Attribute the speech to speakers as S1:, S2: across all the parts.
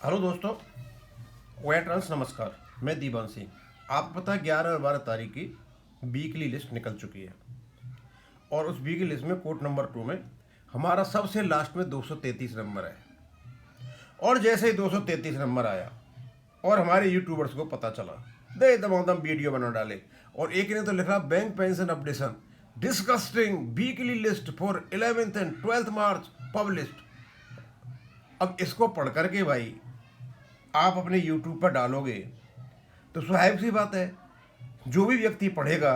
S1: Hello दोस्तों, veterans नमस्कार। मैं दीवान सिंह। आपको पता है 11 और 12 तारीख की वीकली लिस्ट निकल चुकी है और उस वीकली लिस्ट में कोर्ट नंबर 2 में हमारा सबसे लास्ट में 233 नंबर है। और जैसे ही 233 नंबर आया और हमारे यूट्यूबर्स को पता चला, दे दम वीडियो बना डाले और एक ने तो लिखा bank pension updation disgusting weekly list for 11th and 12th March published. अब इसको पढ़ करके भाई आप अपने यूट्यूब पर डालोगे तो स्वाभाविक सी बात है, जो भी व्यक्ति पढ़ेगा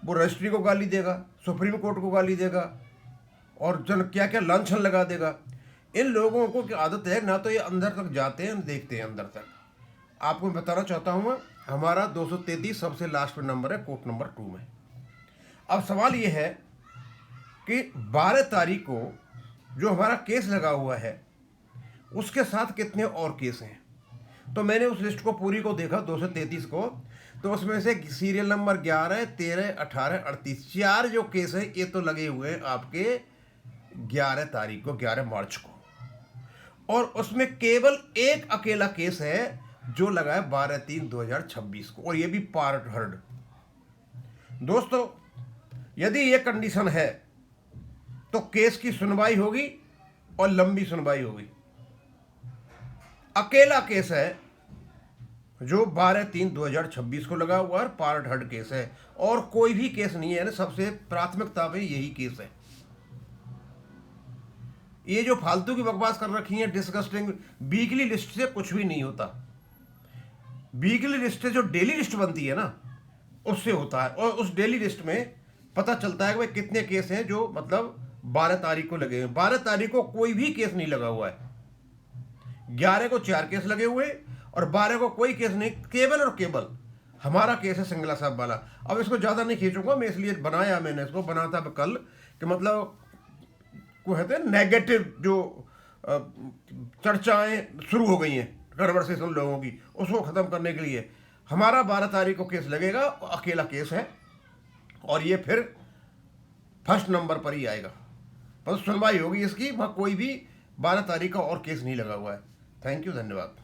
S1: वो रजिस्ट्री को गाली देगा, सुप्रीम कोर्ट को गाली देगा और जन क्या क्या लांछन लगा देगा। इन लोगों को क्या आदत है, ना तो ये अंदर तक जाते हैं, देखते हैं अंदर तक। आपको मैं बताना चाहता हूँ मैं, हमारा 233 सबसे लास्ट में नंबर है कोर्ट नंबर 2 में। अब सवाल ये है कि 12 तारीख को जो हमारा केस लगा हुआ है उसके साथ कितने और केस हैं। तो मैंने उस लिस्ट को पूरी को देखा 233 को, तो उसमें से सीरियल नंबर 11, 13, 18, 38 चार जो केस हैं ये तो लगे हुए हैं आपके 11 तारीख को, 11 मार्च को। और उसमें केवल एक अकेला केस है जो लगा है 12/3/2026 को, और ये भी पार्ट हर्ड। दोस्तों, यदि ये कंडीशन है तो केस की सुनवाई होगी और लंबी सुनवाई होगी। अकेला केस है जो 12/3/2026 को लगा हुआ है, पार्ट हर्ड केस है और कोई भी केस नहीं है ना। सबसे प्राथमिकता में यही केस है। ये जो फालतू की बकवास कर रखी है डिस्गस्टिंग, वीकली लिस्ट से कुछ भी नहीं होता। वीकली लिस्ट से जो डेली लिस्ट बनती है ना उससे होता है, और उस डेली लिस्ट में पता चलता है कि भाई कितने केस हैं जो मतलब 12 तारीख को लगे हैं। 12 तारीख को कोई भी केस नहीं लगा हुआ है। 11 को 4 केस लगे हुए और 12 को कोई केस नहीं, केवल और केवल हमारा केस है सिंगला साहब वाला। अब इसको ज़्यादा नहीं खींचूंगा मैं, इसलिए बनाया मैंने इसको, बना था कल कि मतलब को कहते हैं नेगेटिव जो चर्चाएं शुरू हो गई हैं कन्वर्सेशन लोगों की, उसको ख़त्म करने के लिए हमारा 12 तारीख को केस लगेगा। अकेला केस है और ये फिर फर्स्ट नंबर पर ही आएगा, बस सुनवाई होगी इसकी। वहाँ कोई भी 12 तारीख का और केस नहीं लगा हुआ है। थैंक यू, धन्यवाद।